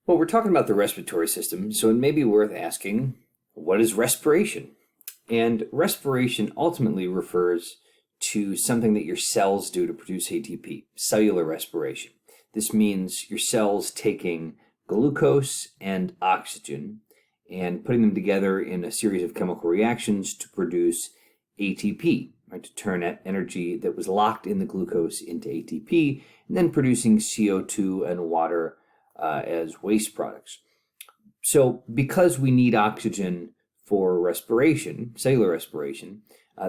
Well, we're talking about the respiratory system, so it may be worth asking, what is respiration? And respiration ultimately refers to something that your cells do to produce ATP, cellular respiration. This means your cells taking glucose and oxygen and putting them together in a series of chemical reactions to produce ATP, right, to turn that energy that was locked in the glucose into ATP, and then producing CO2 and water as waste products. So because we need oxygen for respiration, cellular respiration,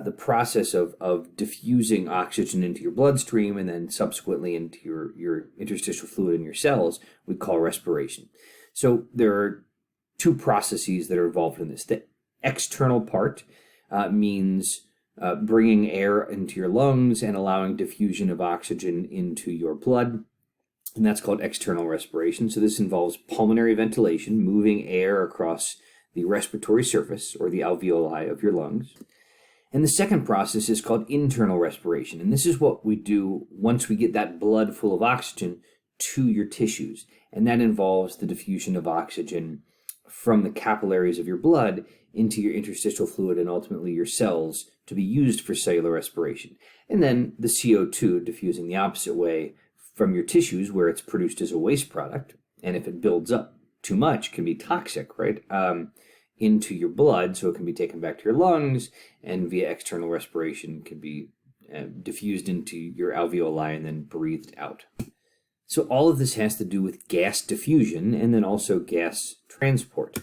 the process of diffusing oxygen into your bloodstream and then subsequently into your interstitial fluid in your cells, we call respiration. So there are two processes that are involved in this. The external part means bringing air into your lungs and allowing diffusion of oxygen into your blood, and that's called external respiration. So this involves pulmonary ventilation, moving air across the respiratory surface or the alveoli of your lungs. And the second process is called internal respiration, and this is what we do once we get that blood full of oxygen to your tissues, and that involves the diffusion of oxygen from the capillaries of your blood into your interstitial fluid and ultimately your cells to be used for cellular respiration. And then the CO2 diffusing the opposite way from your tissues where it's produced as a waste product, and if it builds up too much can be toxic, right, into your blood, so it can be taken back to your lungs and via external respiration can be diffused into your alveoli and then breathed out. So all of this has to do with gas diffusion and then also gas transport.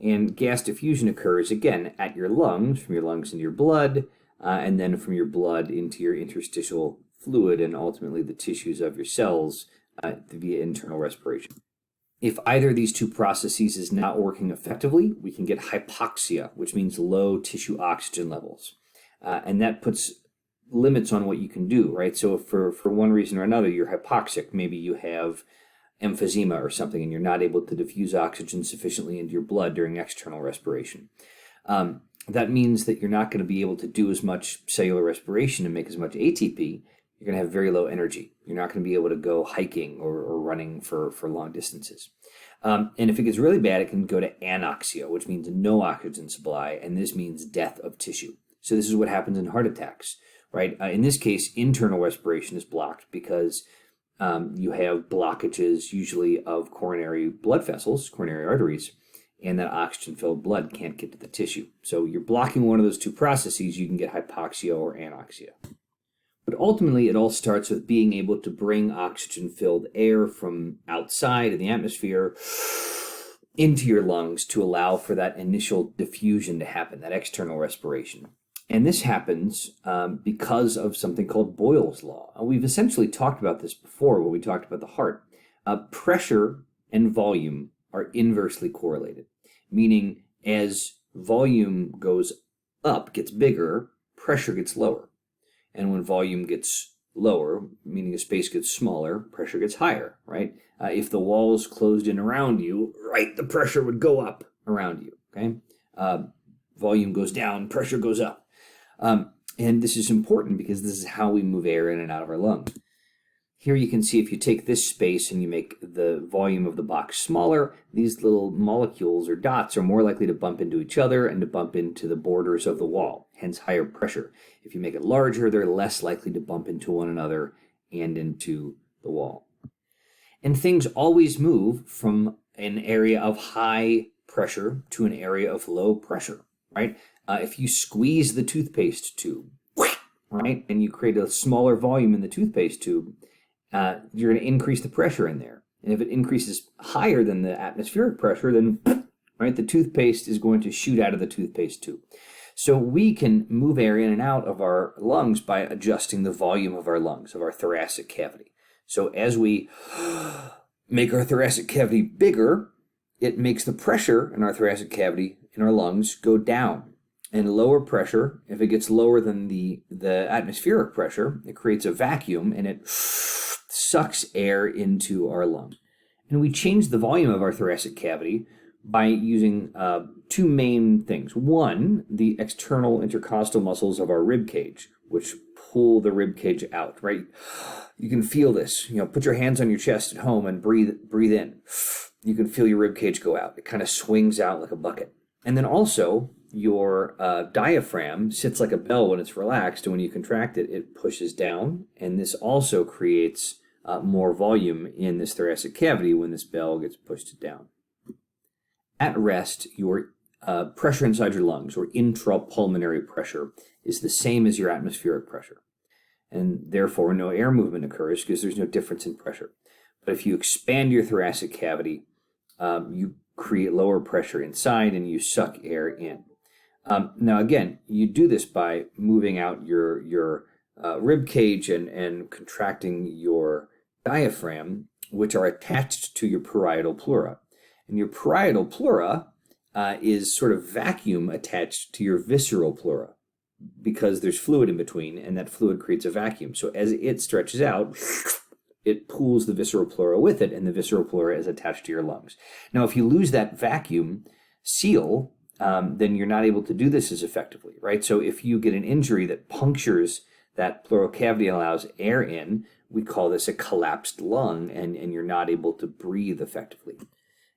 And gas diffusion occurs, again, at your lungs, from your lungs into your blood, and then from your blood into your interstitial fluid and ultimately the tissues of your cells via internal respiration. If either of these two processes is not working effectively, we can get hypoxia, which means low tissue oxygen levels. And that puts limits on what you can do, right? So if for one reason or another you're hypoxic, maybe you have emphysema or something and you're not able to diffuse oxygen sufficiently into your blood during external respiration. That means that you're not going to be able to do as much cellular respiration and make as much ATP. You're going to have very low energy. You're not going to be able to go hiking or running for long distances. And if it gets really bad, it can go to anoxia, which means no oxygen supply, and this means death of tissue. So this is what happens in heart attacks, right? In this case, internal respiration is blocked because you have blockages usually of coronary blood vessels, coronary arteries, and that oxygen-filled blood can't get to the tissue. So you're blocking one of those two processes, you can get hypoxia or anoxia. But ultimately, it all starts with being able to bring oxygen-filled air from outside in the atmosphere into your lungs to allow for that initial diffusion to happen, that external respiration. And this happens because of something called Boyle's law. We've essentially talked about this before when we talked about the heart. Pressure and volume are inversely correlated, meaning as volume goes up, gets bigger, pressure gets lower. And when volume gets lower, meaning a space gets smaller, pressure gets higher, right? If the walls closed in around you, right, the pressure would go up around you, okay? Volume goes down, pressure goes up. And this is important because this is how we move air in and out of our lungs. Here you can see if you take this space and you make the volume of the box smaller, these little molecules or dots are more likely to bump into each other and to bump into the borders of the wall, hence higher pressure. If you make it larger, they're less likely to bump into one another and into the wall. And things always move from an area of high pressure to an area of low pressure, right? If you squeeze the toothpaste tube, right, and you create a smaller volume in the toothpaste tube, you're going to increase the pressure in there. And if it increases higher than the atmospheric pressure, then right, the toothpaste is going to shoot out of the toothpaste tube. So we can move air in and out of our lungs by adjusting the volume of our lungs, of our thoracic cavity. So as we make our thoracic cavity bigger, it makes the pressure in our thoracic cavity in our lungs go down. And lower pressure, if it gets lower than the atmospheric pressure, it creates a vacuum and it sucks air into our lungs. And we change the volume of our thoracic cavity by using two main things. One, the external intercostal muscles of our rib cage, which pull the rib cage out, right? You can feel this. Put your hands on your chest at home and breathe in. you can feel your rib cage go out. It kind of swings out like a bucket. And then also your diaphragm sits like a bell when it's relaxed, and when you contract it, it pushes down. And this also creates more volume in this thoracic cavity when this bell gets pushed down. At rest, your pressure inside your lungs, or intrapulmonary pressure, is the same as your atmospheric pressure. And therefore, no air movement occurs because there's no difference in pressure. But if you expand your thoracic cavity, you create lower pressure inside and you suck air in. Now, again, you do this by moving out your rib cage and contracting your diaphragm, which are attached to your parietal pleura. And your parietal pleura is sort of vacuum attached to your visceral pleura because there's fluid in between, and that fluid creates a vacuum. So as it stretches out, it pulls the visceral pleura with it, and the visceral pleura is attached to your lungs. Now, if you lose that vacuum seal, then you're not able to do this as effectively, right? So if you get an injury that punctures that pleural cavity and allows air in, we call this a collapsed lung, and you're not able to breathe effectively.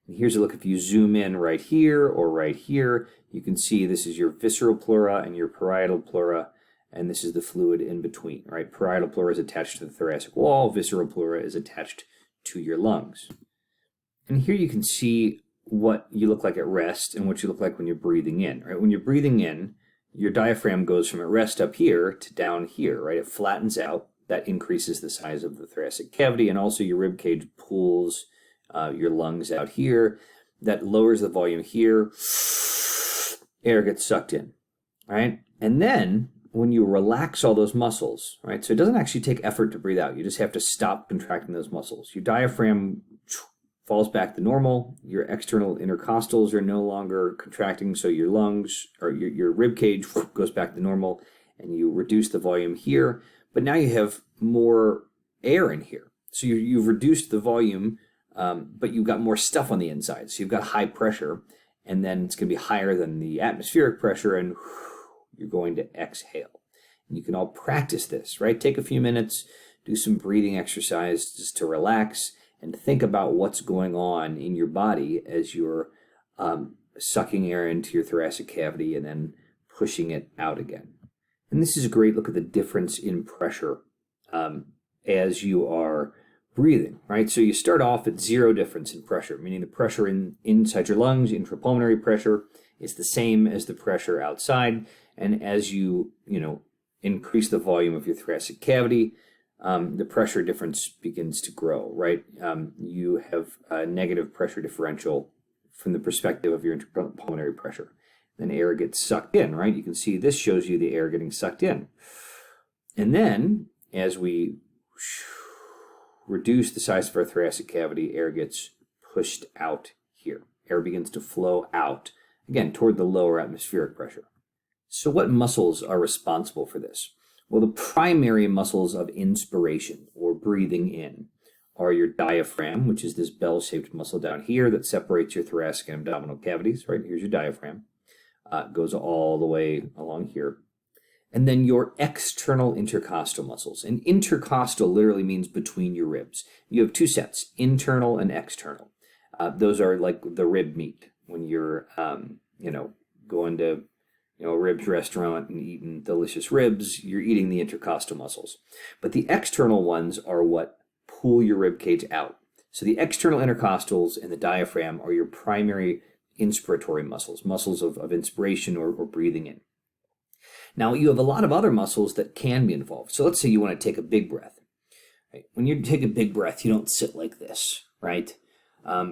And here's a look. If you zoom in right here or right here, you can see this is your visceral pleura and your parietal pleura, and this is the fluid in between, right? Parietal pleura is attached to the thoracic wall, visceral pleura is attached to your lungs. And here you can see what you look like at rest and what you look like when you're breathing in, right? When you're breathing in, your diaphragm goes from at rest up here to down here, right? It flattens out. That increases the size of the thoracic cavity, and also your rib cage pulls your lungs out here. That lowers the volume here. Air gets sucked in, right? And then when you relax all those muscles, right? So it doesn't actually take effort to breathe out. You just have to stop contracting those muscles. Your diaphragm falls back to normal. Your external intercostals are no longer contracting, so your lungs or your rib cage goes back to normal, and you reduce the volume here. But now you have more air in here. So you've reduced the volume, but you've got more stuff on the inside. So you've got high pressure, and then it's going to be higher than the atmospheric pressure, and you're going to exhale. And you can all practice this, right? Take a few minutes, do some breathing exercises to relax, and think about what's going on in your body as you're sucking air into your thoracic cavity and then pushing it out again. And this is a great look at the difference in pressure as you are breathing, right? So you start off at zero difference in pressure, meaning the pressure inside your lungs, intrapulmonary pressure, is the same as the pressure outside. And as you increase the volume of your thoracic cavity, the pressure difference begins to grow, right? You have a negative pressure differential from the perspective of your intrapulmonary pressure. Then air gets sucked in, right? You can see this shows you the air getting sucked in. And then as we reduce the size of our thoracic cavity, air gets pushed out here. Air begins to flow out, again, toward the lower atmospheric pressure. So what muscles are responsible for this? Well, the primary muscles of inspiration, or breathing in, are your diaphragm, which is this bell-shaped muscle down here that separates your thoracic and abdominal cavities, right? Here's your diaphragm. Goes all the way along here. And then your external intercostal muscles. And intercostal literally means between your ribs. You have two sets, internal and external. Those are like the rib meat when you're, going to, a ribs restaurant and eating delicious ribs, you're eating the intercostal muscles. But the external ones are what pull your rib cage out. So the external intercostals and the diaphragm are your primary inspiratory muscles of inspiration or breathing in. Now, you have a lot of other muscles that can be involved. So let's say you want to take a big breath. Right? When you take a big breath, you don't sit like this, right?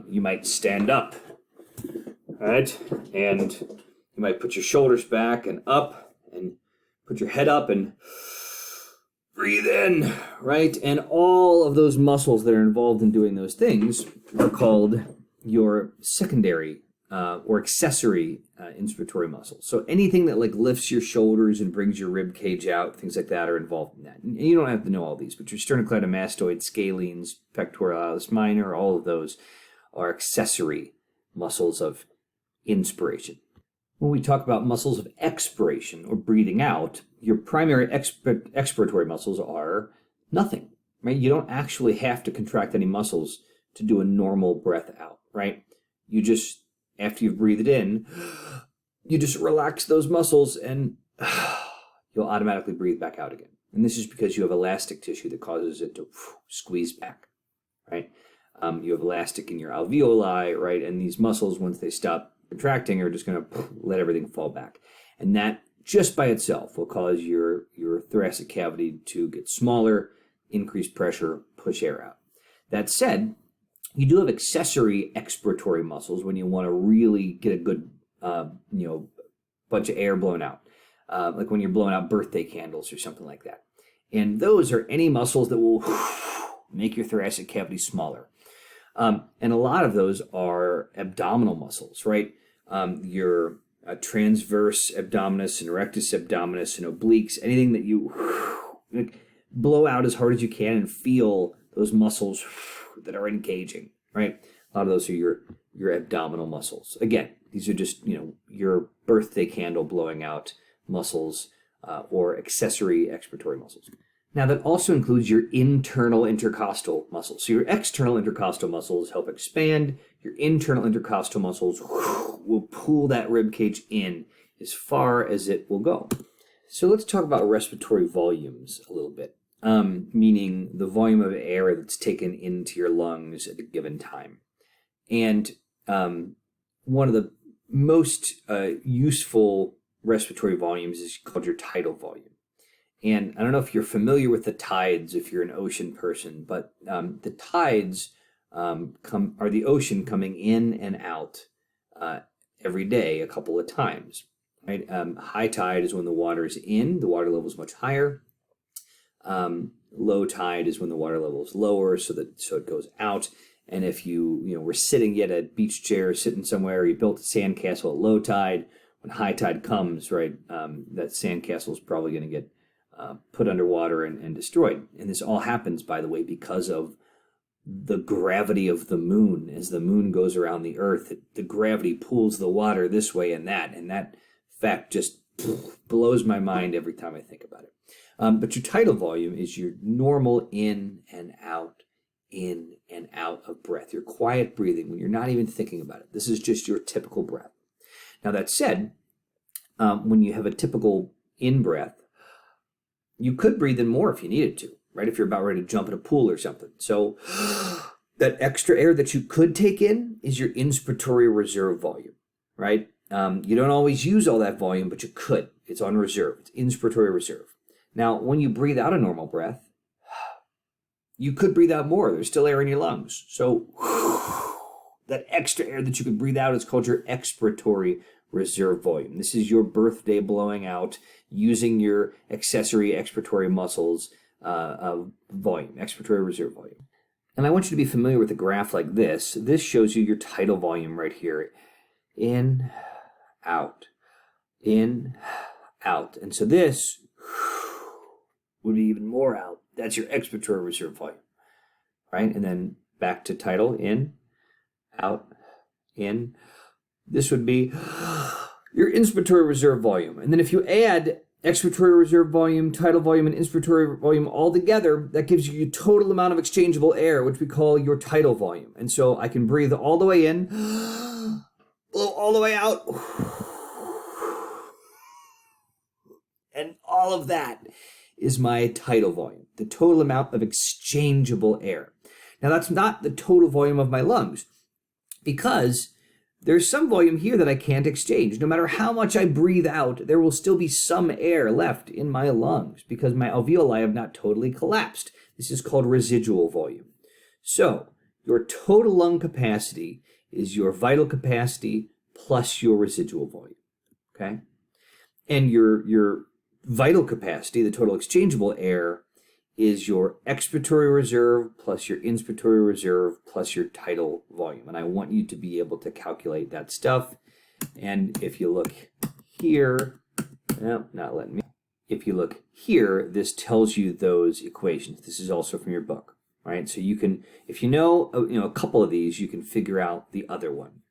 You might stand up, right? And you might put your shoulders back and up and put your head up and breathe in, right? And all of those muscles that are involved in doing those things are called your secondary or accessory inspiratory muscles. So anything that like lifts your shoulders and brings your rib cage out, things like that are involved in that. And you don't have to know all these, but your sternocleidomastoid, scalenes, pectoralis minor, all of those are accessory muscles of inspiration. When we talk about muscles of expiration or breathing out, your primary expiratory muscles are nothing, right? You don't actually have to contract any muscles to do a normal breath out, right? You just, after you've breathed in, you just relax those muscles and you'll automatically breathe back out again. And this is because you have elastic tissue that causes it to squeeze back, right? You have elastic in your alveoli, right? And these muscles, once they stop contracting, are just going to let everything fall back. And that just by itself will cause your thoracic cavity to get smaller, increase pressure, push air out. That said, you do have accessory expiratory muscles when you want to really get a good, bunch of air blown out, like when you're blowing out birthday candles or something like that. And those are any muscles that will make your thoracic cavity smaller. And a lot of those are abdominal muscles, right? Your transverse abdominis and rectus abdominis and obliques, anything that you blow out as hard as you can and feel those muscles that are engaging, right? A lot of those are your abdominal muscles. Again, these are just, your birthday candle blowing out muscles or accessory expiratory muscles. Now, that also includes your internal intercostal muscles. So your external intercostal muscles help expand. Your internal intercostal muscles will pull that rib cage in as far as it will go. So let's talk about respiratory volumes a little bit, meaning the volume of air that's taken into your lungs at a given time. And one of the most useful respiratory volumes is called your tidal volume. And I don't know if you're familiar with the tides if you're an ocean person, but the tides are the ocean coming in and out every day a couple of times. Right? High tide is when the water is in, the water level is much higher. Low tide is when the water level is lower, so it goes out. And if you were sitting yet at a beach chair, sitting somewhere, you built a sandcastle at low tide, when high tide comes, right, that sandcastle is probably going to get put underwater and destroyed. And this all happens, by the way, because of the gravity of the moon. As the moon goes around the earth, the gravity pulls the water this way and that fact just blows my mind every time I think about it. But your tidal volume is your normal in and out of breath, your quiet breathing when you're not even thinking about it. This is just your typical breath. Now, that said, when you have a typical in-breath, you could breathe in more if you needed to, right? If you're about ready to jump in a pool or something. So that extra air that you could take in is your inspiratory reserve volume, right? You don't always use all that volume, but you could. It's on reserve. It's inspiratory reserve. Now, when you breathe out a normal breath, you could breathe out more. There's still air in your lungs. So that extra air that you could breathe out is called your expiratory reserve volume. This is your birthday blowing out using your accessory expiratory muscles volume, expiratory reserve volume. And I want you to be familiar with a graph like this. This shows you your tidal volume right here. In, out, in, out. And so this would be even more out. That's your expiratory reserve volume, right? And then back to tidal, in, out, in. This would be your inspiratory reserve volume. And then if you add expiratory reserve volume, tidal volume, and inspiratory volume all together, that gives you your total amount of exchangeable air, which we call your tidal volume. And so I can breathe all the way in, blow all the way out, and all of that is my tidal volume, the total amount of exchangeable air. Now, that's not the total volume of my lungs, because there's some volume here that I can't exchange. No matter how much I breathe out, there will still be some air left in my lungs because my alveoli have not totally collapsed. This is called residual volume. So your total lung capacity is your vital capacity plus your residual volume, okay? And your vital capacity, the total exchangeable air, is your expiratory reserve plus your inspiratory reserve plus your tidal volume. And I want you to be able to calculate that stuff. And if you look here, not letting me. If you look here, this tells you those equations. This is also from your book, right? So you can, if you know a couple of these, you can figure out the other one.